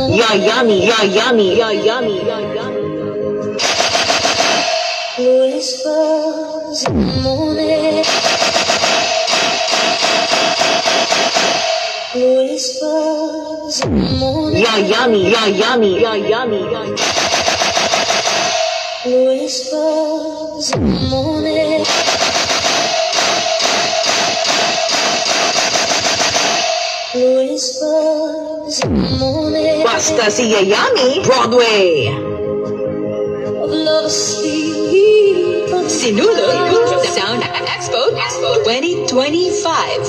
Yeah, yummy, yeah, yummy, yeah, yummy, yeah, yummy. Whispers in the morning. Whispers in the morning. Yeah, yummy, yeah, yummy, yeah, yummy, yeah, yummy. Whispers in the morning. Whispers in the morning. Basta si Yayami, Broadway. Of love sleep. Sinulog Sound Expo 2025.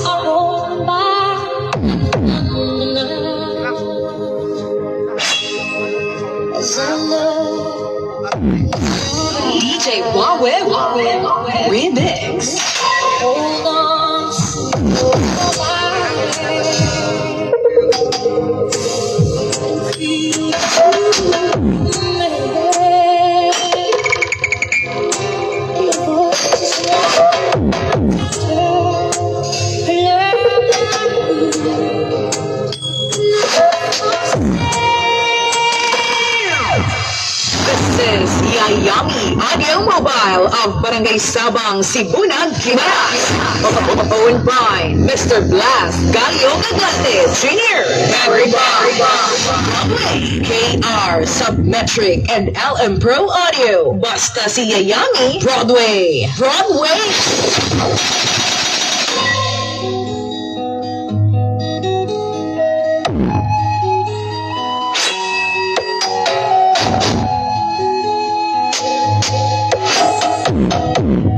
As I love DJ Wawe Remix. Hold on to This is Yayami Audio Mobile of Barangay Sabang, Sibunag, Kimas. Owned by Mr. Blast Galio Gagante Jr. Carried by KR Submetric and LM Pro Audio. Basta si Yayami, Broadway.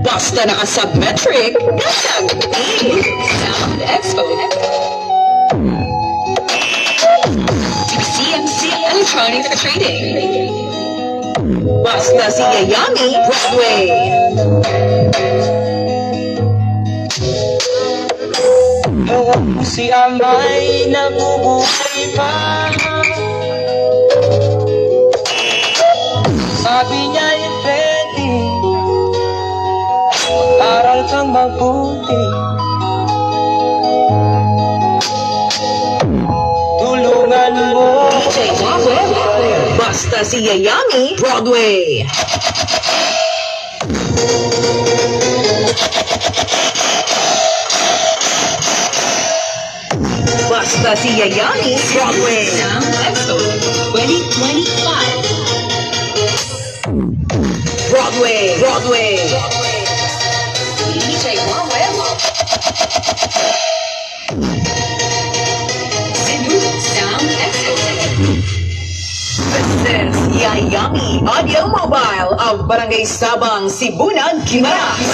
Basta naka-submetric, Sound Expo. CMC Electronic Trading. Basta si Yayami, Broadway. Si Amay nabubuhay pa. Sabi niya pwede mag-aral kang mabuti. Tulungan mo. Basta si Yayami, Broadway. Basta si Yayami, Broadway. Sound Expo 2025. Broadway. DJ Sinulog Sound Expo. This is Yayami Audio Mobile of Barangay Sabang, Sibunag, Kimas.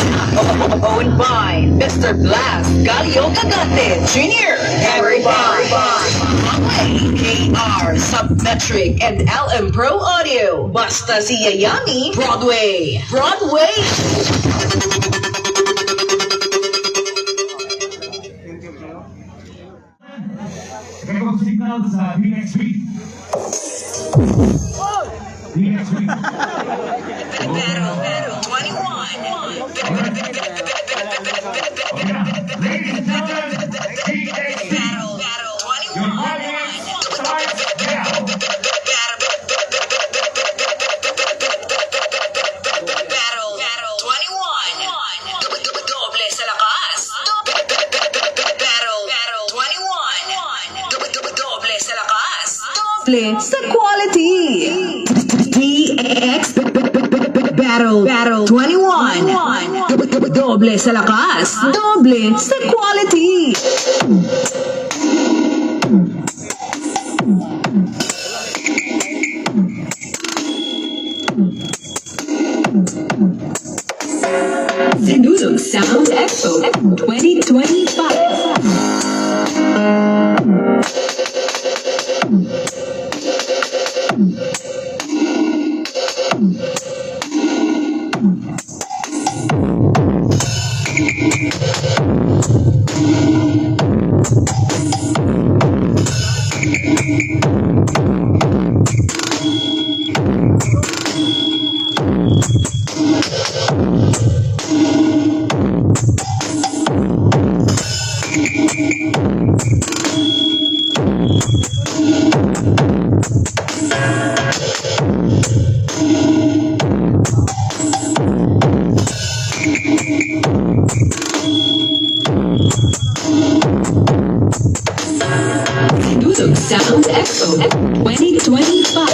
Owned by Mr. Blast Galio Gagante Jr. Carried by KR Submetric and LM Pro Audio. Basta si Yayami, Broadway. Kickoff signal sa hilig suite. Hilig suite. Pero 21. Ladies and gentlemen, Battle 21. your audience starts now. Play sa quality. DX Battle 21. Doble sa lakas, doble sa quality. Sinulog Sound Expo 2025. Sinulog Sound Expo 2025.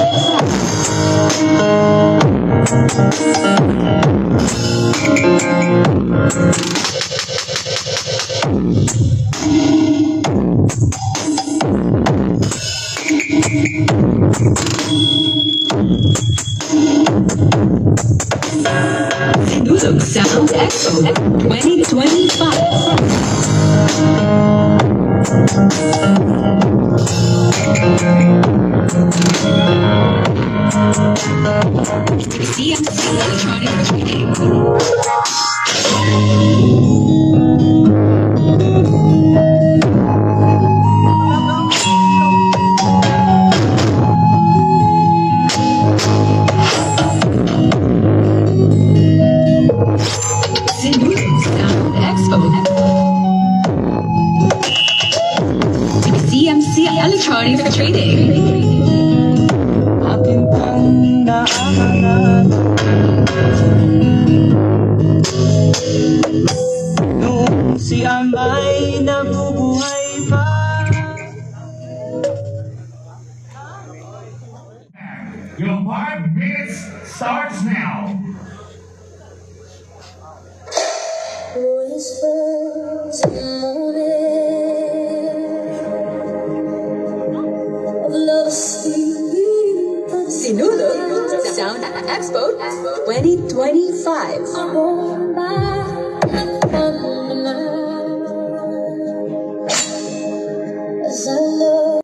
Sinulog Sound Expo 2025. CMC Electronic Trading. Sinulog Sound Expo. CMC Electronic Trading. Akin kang naahanap noong si Amay nabubuhay pa. Your 5 minutes starts now. Whispers in the morning of love sweet. Sinulog Sound Expo 2025. Born by as I love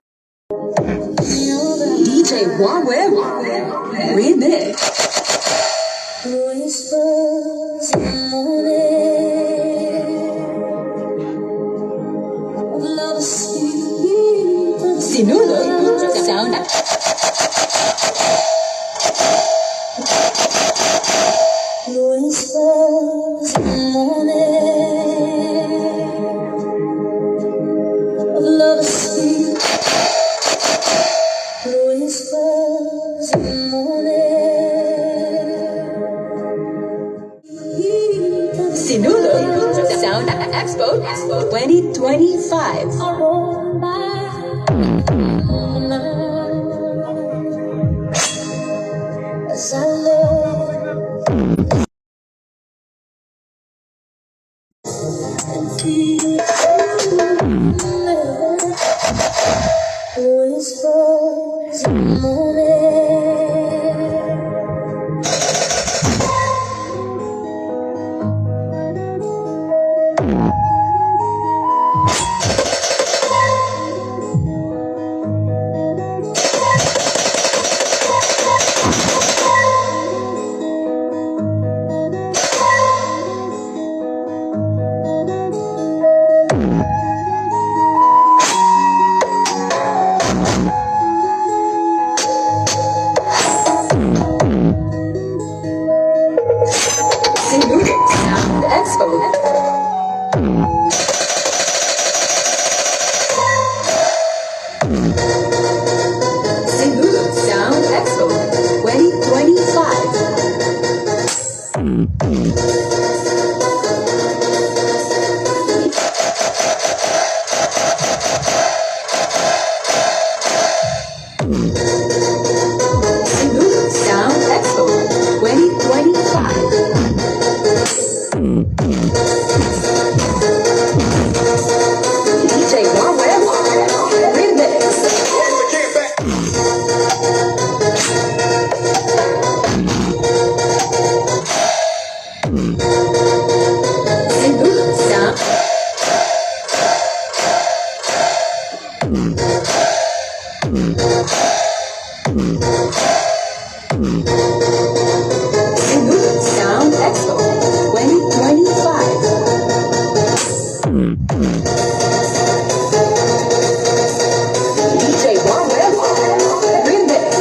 you. DJ Waweb Remix. Whispers in the morning of love sweet. Sinulog Sound Whispers in the morning of love sweet. Whispers in the morning. Sinulog Sound Expo 2025. Born by as I love and feel whispers in the morning. Sinulog Sound Expo 2025. DJ Warweb Remix. Sinulog Sound Sinulog Sound Expo 2025. DJ Warweb Remix.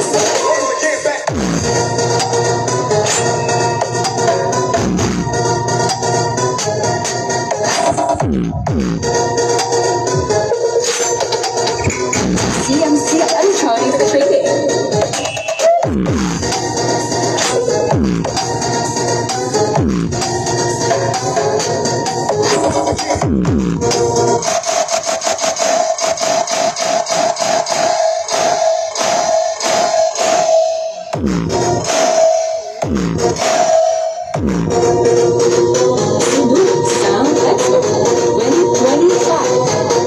CMC Electronics Trading. Sinulog Sound Expo 2025.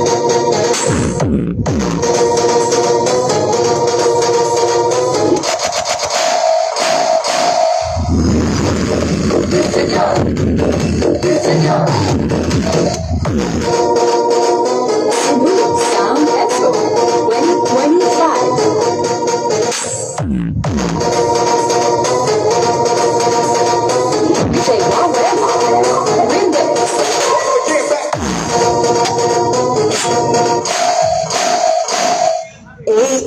Sinulog Sound Expo 2025. DJ Warweb Remix.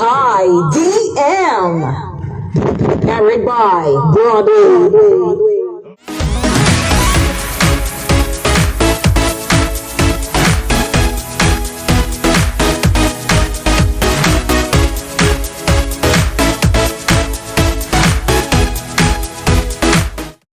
AIDM. Carried by Broadway.